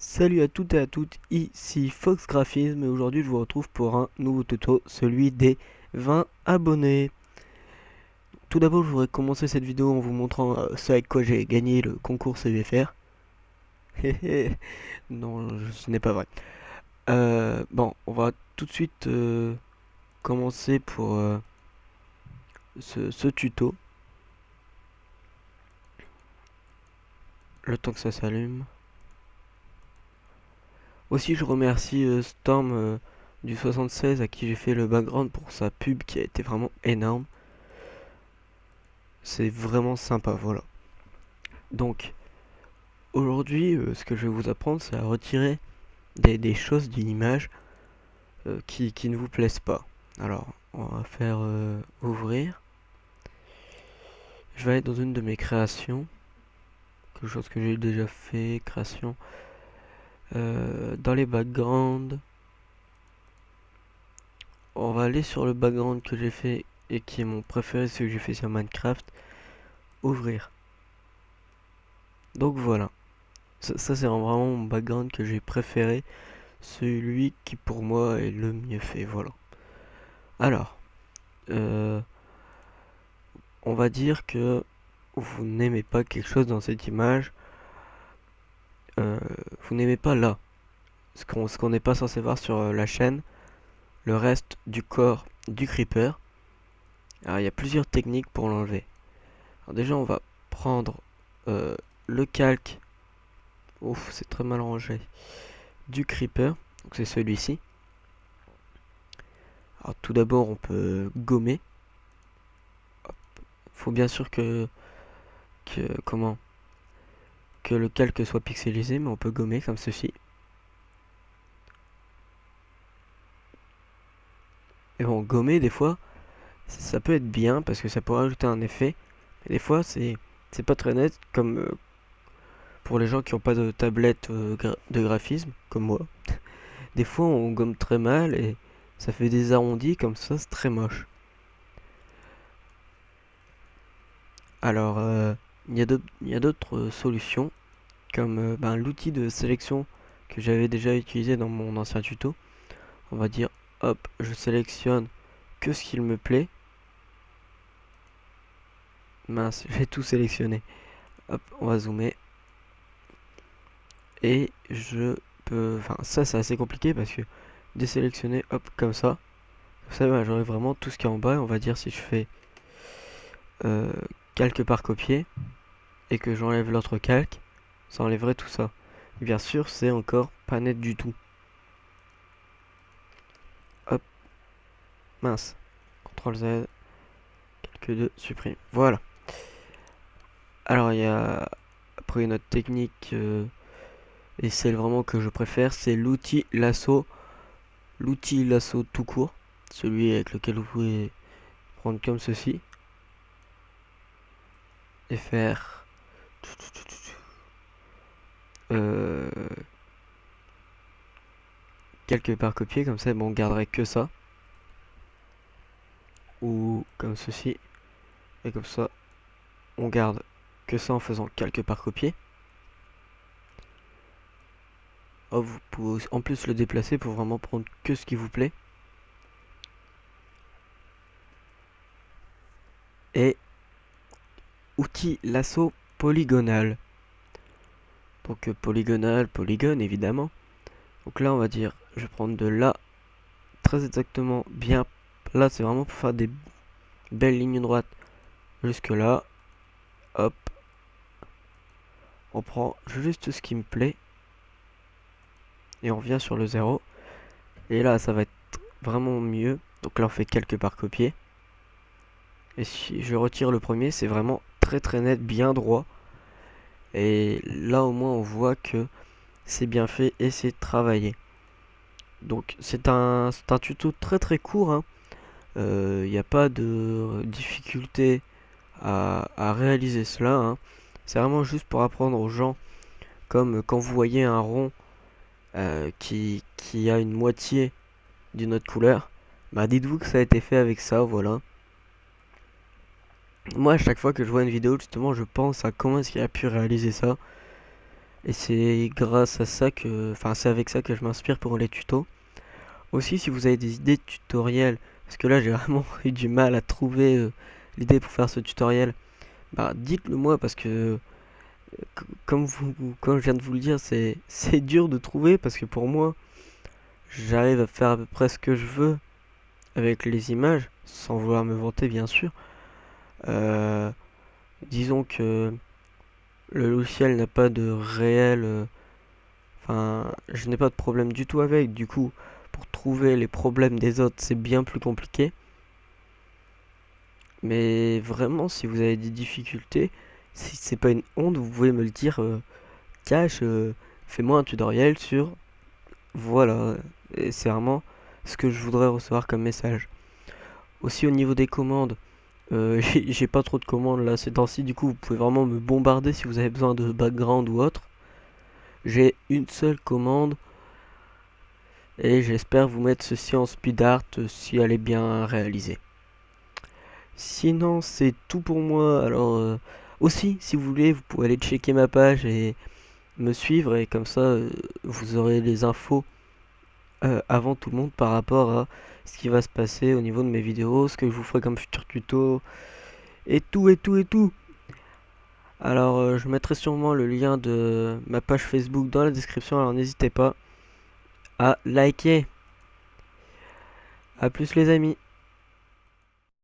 Salut à toutes et à toutes, ici Fox Graphisme et aujourd'hui je vous retrouve pour un nouveau tuto, celui des 20 abonnés. Tout d'abord je voudrais commencer cette vidéo en vous montrant ce avec quoi j'ai gagné le concours CUFR. Non, ce n'est pas vrai. Bon, on va tout de suite commencer pour ce tuto. Le temps que ça s'allume. Aussi je remercie Storm du 76 à qui j'ai fait le background pour sa pub qui a été vraiment énorme. C'est vraiment sympa, voilà. Donc, aujourd'hui, ce que je vais vous apprendre, c'est à retirer des choses d'une image qui ne vous plaisent pas. Alors, on va faire ouvrir. Je vais aller dans une de mes créations. Quelque chose que j'ai déjà fait, création. Dans les backgrounds. On va aller sur le background que j'ai fait et qui est mon préféré, celui que j'ai fait sur Minecraft. Ouvrir. Donc voilà. Ça c'est vraiment mon background que j'ai préféré. Celui qui pour moi est le mieux fait, voilà. Alors, on va dire que vous n'aimez pas quelque chose dans cette image, vous n'aimez pas là, ce qu'on n'est pas censé voir sur la chaîne, le reste du corps du creeper. Alors il y a plusieurs techniques pour l'enlever. Alors déjà on va prendre le calque, ouf c'est très mal rangé, du creeper, donc c'est celui-ci. Alors tout d'abord on peut gommer. Faut bien sûr que le calque soit pixelisé, mais on peut gommer comme ceci. Et bon, gommer des fois, ça peut être bien parce que ça peut rajouter un effet. Mais des fois, c'est pas très net, comme pour les gens qui n'ont pas de tablette de graphisme, comme moi. Des fois, on gomme très mal et ça fait des arrondis comme ça, c'est très moche. Alors, il y a d'autres solutions, comme l'outil de sélection que j'avais déjà utilisé dans mon ancien tuto. On va dire, hop, je sélectionne que ce qu'il me plaît. Mince, j'ai tout sélectionné. Hop, on va zoomer. Et je peux... Enfin, ça c'est assez compliqué parce que désélectionner, hop, comme ça. Comme ça, bah, j'aurai vraiment tout ce qui est en bas. On va dire si je fais calque par copier et que j'enlève l'autre calque, ça enlèverait tout ça. Et bien sûr, c'est encore pas net du tout. Hop, mince. CTRL Z, calque 2, supprime. Voilà. Alors, il y a après une autre technique, et celle vraiment que je préfère, c'est l'outil lasso. L'outil lasso tout court. Celui avec lequel vous pouvez prendre comme ceci. Et faire quelque part copier, comme ça bon, on garderait que ça, ou comme ceci, et comme ça on garde que ça en faisant quelque part copier. Oh, vous pouvez en plus le déplacer pour vraiment prendre que ce qui vous plaît. Et outil lasso polygonal, donc polygonal, polygone évidemment. Donc là on va dire, je vais prendre de là très exactement bien, là c'est vraiment pour faire des belles lignes droites jusque là. Hop, on prend juste ce qui me plaît et on revient sur le 0. Et là ça va être vraiment mieux. Donc là on fait quelque part copier. Et si je retire le premier, c'est vraiment très très net, bien droit. Et là au moins on voit que c'est bien fait et c'est travaillé. Donc c'est un tuto très très court, hein. Il n'y a pas de difficulté à réaliser cela, hein. C'est vraiment juste pour apprendre aux gens, comme quand vous voyez un rond qui a une moitié d'une autre couleur, bah dites-vous que ça a été fait avec ça, voilà. Moi à chaque fois que je vois une vidéo justement je pense à comment est-ce qu'il a pu réaliser ça. Et c'est grâce à ça que, enfin c'est avec ça que je m'inspire pour les tutos. Aussi, si vous avez des idées de tutoriels, parce que là j'ai vraiment eu du mal à trouver l'idée pour faire ce tutoriel, bah dites-le moi parce que comme je viens de vous le dire, c'est dur de trouver parce que pour moi, j'arrive à faire à peu près ce que je veux avec les images, sans vouloir me vanter bien sûr. Euh, disons que le logiciel n'a pas de réel... Enfin, je n'ai pas de problème du tout avec. Du coup, pour trouver les problèmes des autres, c'est bien plus compliqué. Mais vraiment, si vous avez des difficultés, si c'est pas une honte, vous pouvez me le dire. Cash, fais-moi un tutoriel sur... Voilà. Et c'est vraiment ce que je voudrais recevoir comme message. Aussi au niveau des commandes, j'ai pas trop de commandes là ces temps-ci. Du coup, vous pouvez vraiment me bombarder si vous avez besoin de background ou autre. J'ai une seule commande. Et j'espère vous mettre ceci en speed art si elle est bien réalisée. Sinon, c'est tout pour moi. Alors, aussi, si vous voulez, vous pouvez aller checker ma page et me suivre. Et comme ça, vous aurez les infos avant tout le monde par rapport à ce qui va se passer au niveau de mes vidéos, ce que je vous ferai comme futur tuto, et tout, et tout, et tout. Alors, je mettrai sûrement le lien de ma page Facebook dans la description. Alors, n'hésitez pas à liker. A plus les amis.